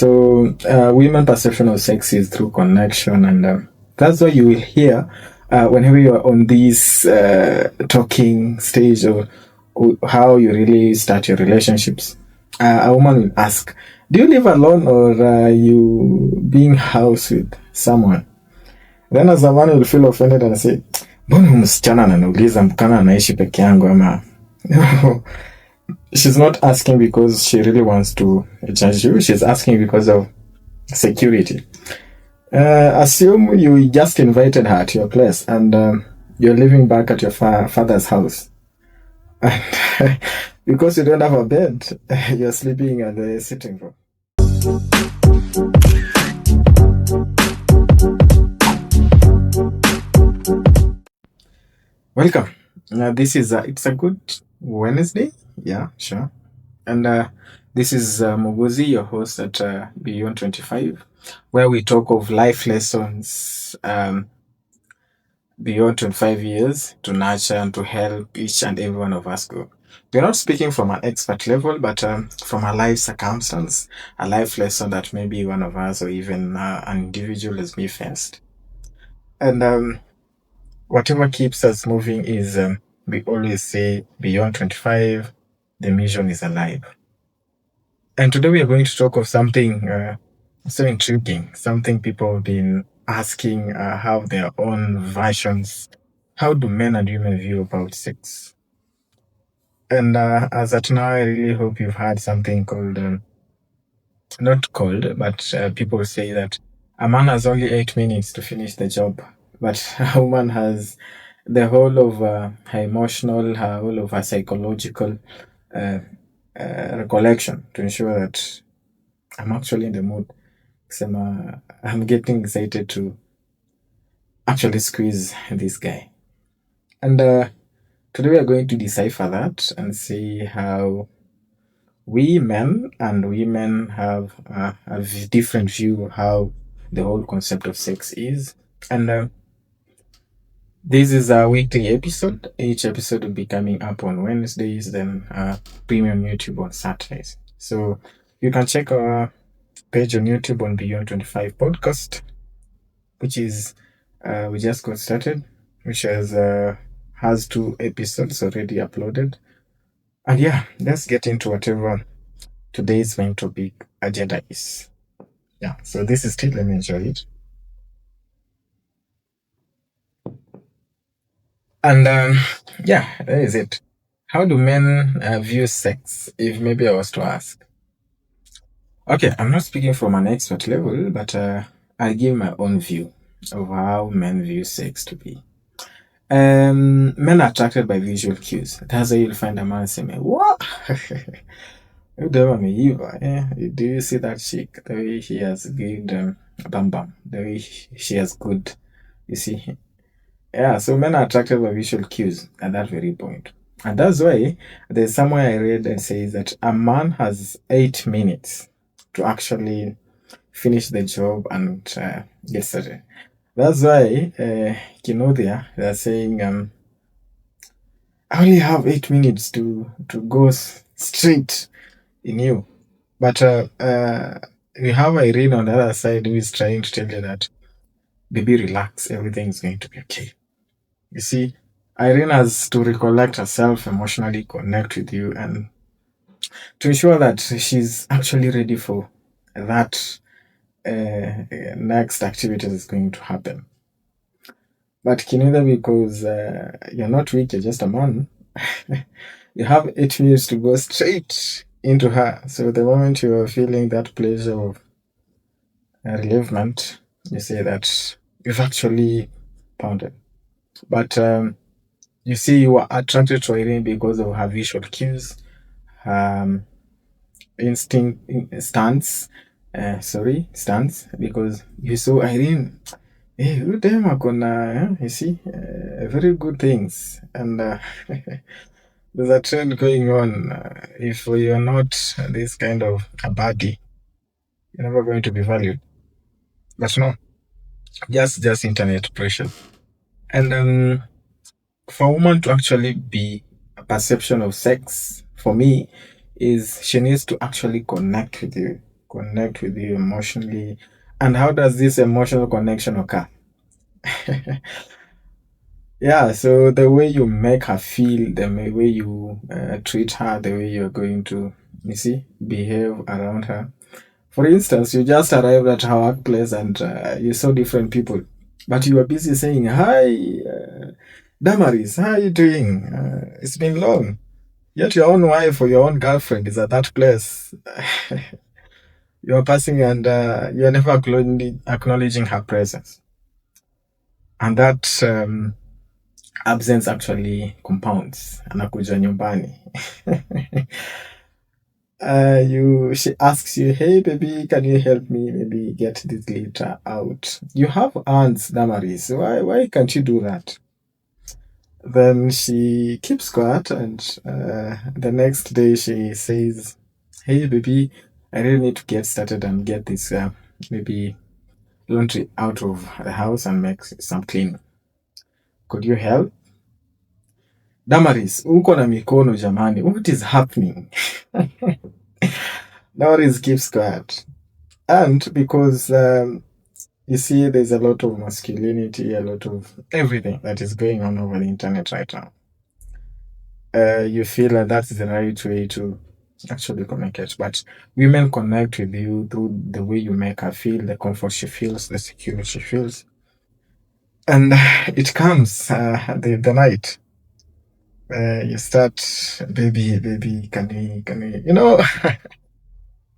So, women perception of sex is through connection, and that's why you will hear whenever you are on this talking stage or how you really start your relationships. A woman will ask, "Do you live alone or are you being housed with someone?" Then as a man will feel offended and say, "Mbona huyu msichana ananiuliza kama anaishi peke yangu ama?" She's not asking because she really wants to judge you. She's asking because of security. Assume you just invited her to your place and you're living back at your father's house. And because you don't have a bed, you're sleeping at the sitting room. Welcome. This is it's a good Wednesday. Yeah, sure. And this is MUUGUZI, your host at Beyond 25, where we talk of life lessons beyond 25 years to nurture and to help each and every one of us grow. We're not speaking from an expert level, but from a life circumstance, a life lesson that maybe one of us or even an individual has been faced. And whatever keeps us moving is, we always say, beyond 25, the mission is alive. And today we are going to talk of something so intriguing, something people have been asking, how their own versions, how do men and women view about sex? And as at now, I really hope you've heard something called, not called, but people say that a man has only 8 minutes to finish the job, but a woman has the whole of her emotional, her whole of her psychological uh, recollection to ensure that I'm actually in the mood. I'm getting excited to actually squeeze this guy. And today we are going to decipher that and see how we men and women have a different view of how the whole concept of sex is. And this is a weekly episode. Each episode will be coming up on Wednesdays, then premium YouTube on Saturdays. So you can check our page on YouTube on Beyond 25 Podcast, which is we just got started, which has 2 episodes already uploaded. And yeah, let's get into whatever today's main topic agenda is. Yeah, so this is still, let me enjoy it. And yeah, that is it. How do men view sex? If maybe I was to ask. Okay, I'm not speaking from an expert level, but I'll give my own view of how men view sex to be. Men are attracted by visual cues. That's why you'll find a man saying, "What? You don't ameiva, eh? Do you see that chick? The way she has good bam bam. The way she has good, you see." Yeah, so men are attracted by visual cues at that very point. And that's why there's somewhere I read that says that a man has 8 minutes to actually finish the job and get started. That's why, they're saying, I only have 8 minutes to go straight in you. But we have Irene on the other side who is trying to tell you that, baby, relax, everything's going to be okay. You see, Irene has to recollect herself, emotionally connect with you, and to ensure that she's actually ready for that next activity that's going to happen. But Kinida, because you're not weak, you're just a man, you have 8 minutes to go straight into her. So the moment you are feeling that pleasure of relievement, you say that you've actually pounded. But you see, you are attracted to Irene because of her visual cues, stance, because you saw Irene. Hey, you them are gonna, you see, very good things. And there's a trend going on. If you're not this kind of a baddie, you're never going to be valued. But no, just internet pressure. And for a woman to actually be a perception of sex, for me, is she needs to actually connect with you, connect with you emotionally. And how does this emotional connection occur? Yeah, so the way you make her feel, the way you treat her, the way you're going to, you see, behave around her. For instance, you just arrived at her workplace and you saw different people, but you were busy saying, "Hi, Damaris, how are you doing? It's been long." Yet your own wife or your own girlfriend is at that place. You are passing and you are never acknowledging her presence. And that absence actually compounds. Anakuja nyumbani. She asks you, "Hey baby, can you help me maybe get this litter out? You have ants, Damaris. Why can't you do that?" Then she keeps quiet, and the next day she says, "Hey baby, I really need to get started and get this maybe laundry out of the house and make some cleaning. Could you help?" Damaris, uko na mikono jamani. What is happening? Damaris keeps quiet. And because you see, there's a lot of masculinity, a lot of everything that is going on over the internet right now. You feel that that's the right way to actually communicate. But women connect with you through the way you make her feel, the comfort she feels, the security she feels. And it comes the night. You start, baby,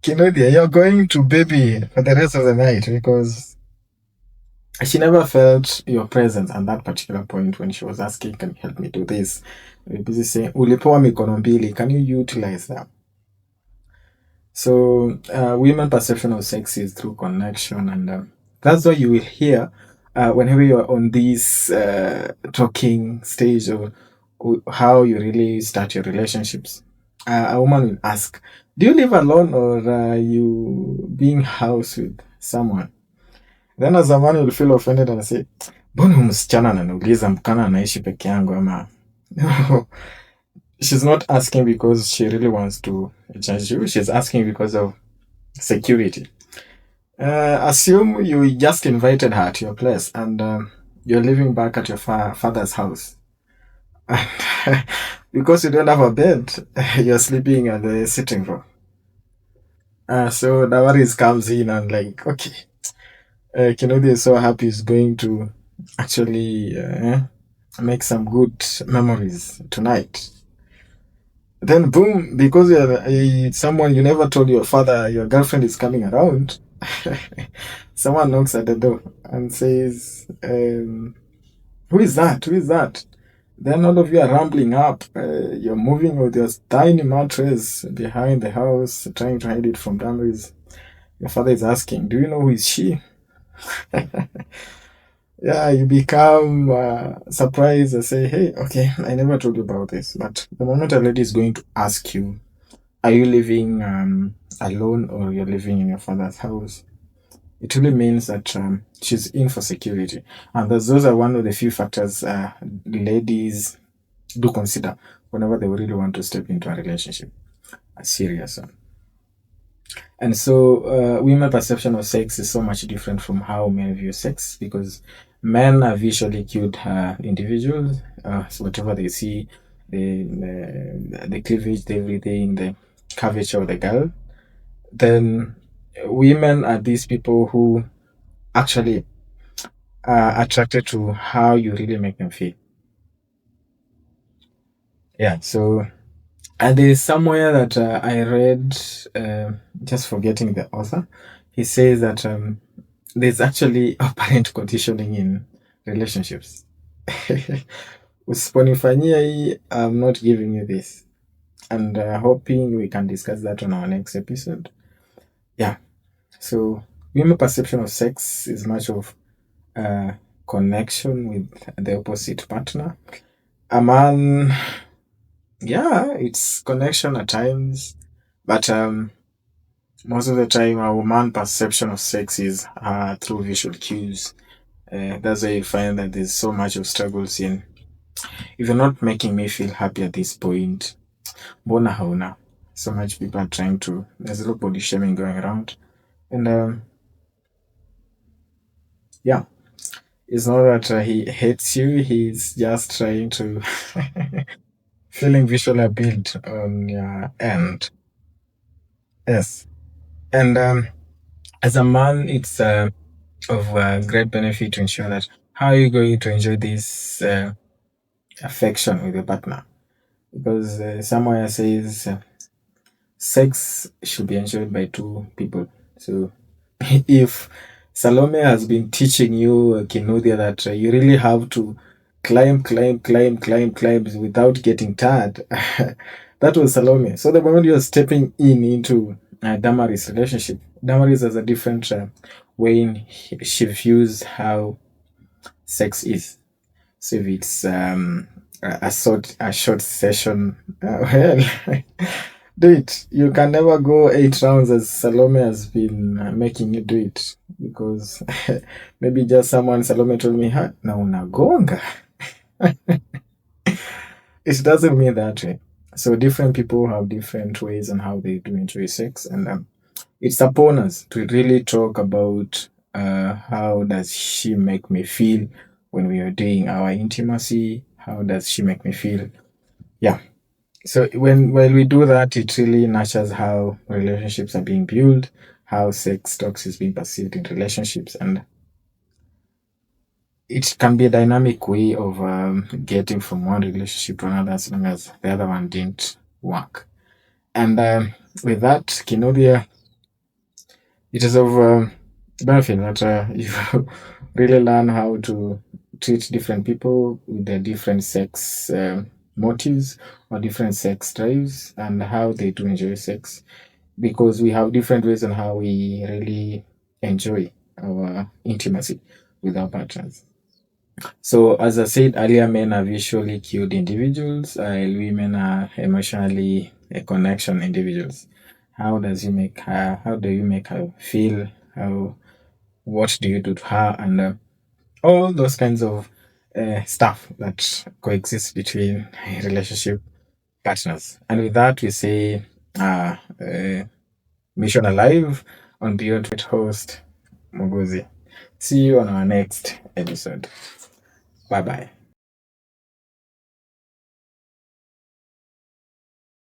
Kinudia, you're going to baby for the rest of the night because she never felt your presence at that particular point when she was asking, "Can you help me do this?" You're busy saying, "Ulipewa mikono mbili, can you utilize them?" So, women perception of sex is through connection, and that's why you will hear whenever you are on this talking stage of how you really start your relationships. A woman will ask, "Do you live alone or are you being house with someone?" Then as a man will feel offended and say, "Mbona huyu msichana ananiuliza mkana anaishi peke yangu ama?" She's not asking because she really wants to judge you. She's asking because of security. Assume you just invited her to your place and you're living back at your father's house. Because you don't have a bed, you're sleeping at the sitting room. So Damaris comes in and like, okay, Kinodi is so happy he's going to actually make some good memories tonight. Then boom, because you're someone you never told your father your girlfriend is coming around, someone knocks at the door and says, "Who is that? Who is that?" Then all of you are rambling up. You're moving with your tiny mattress behind the house, trying to hide it from Damaris. Your father is asking, "Do you know who is she?" Yeah, you become surprised and say, "Hey, okay, I never told you about this." But the moment a lady is going to ask you, "Are you living alone or you're living in your father's house?" it really means that she's in for security. And those are one of the few factors ladies do consider whenever they really want to step into a relationship, a serious one. And so, women perception of sex is so much different from how men view sex because men are visually cued individuals. So whatever they see, the cleavage, everything, the curvature of the girl. Then women are these people who actually are attracted to how you really make them feel. Yeah. So, and there is somewhere that I read, just forgetting the author. He says that there's actually apparent conditioning in relationships. Usiponifanyia hii, I'm not giving you this. And hoping we can discuss that on our next episode. Yeah. So, women perception of sex is much of connection with the opposite partner. A man, yeah, it's connection at times, but most of the time, a woman perception of sex is through visual cues. That's why you find that there's so much of struggles in. If you're not making me feel happy at this point, mbona hauna? So much people are trying to. There's a lot of body shaming going around. And yeah, it's not that he hates you, he's just trying to feeling visual appealed on your end. Yes. And as a man, it's of great benefit to ensure that how are you going to enjoy this affection with your partner? Because somewhere says sex should be enjoyed by two people. So if Salome has been teaching you, Kinudia, that you really have to climb without getting tired, that was Salome. So the moment you're stepping in into Damaris' relationship, Damaris has a different way in she views how sex is. So if it's a short session, well, do it. You can never go 8 rounds as Salome has been making you do it because maybe just someone Salome told me, ha, na unagonga. It doesn't mean that way. So different people have different ways on how they do enjoy sex, and it's upon us to really talk about how does she make me feel when we are doing our intimacy. How does she make me feel? Yeah. So when we do that, it really nurtures how relationships are being built, how sex talks is being perceived in relationships, and it can be a dynamic way of getting from one relationship to another as long as the other one didn't work. And with that, Kinodia, it is of benefit that you really learn how to treat different people with their different sex motives or different sex drives and how they do enjoy sex because we have different ways on how we really enjoy our intimacy with our partners. So, as I said earlier, men are visually cued individuals, while women are emotionally a connection individuals. How does you make her? How do you make her feel? How? What do you do to her? And all those kinds of stuff that coexist between relationship partners. And with that, we say, mission alive on Beyond host Muguzi. See you on our next episode. Bye bye.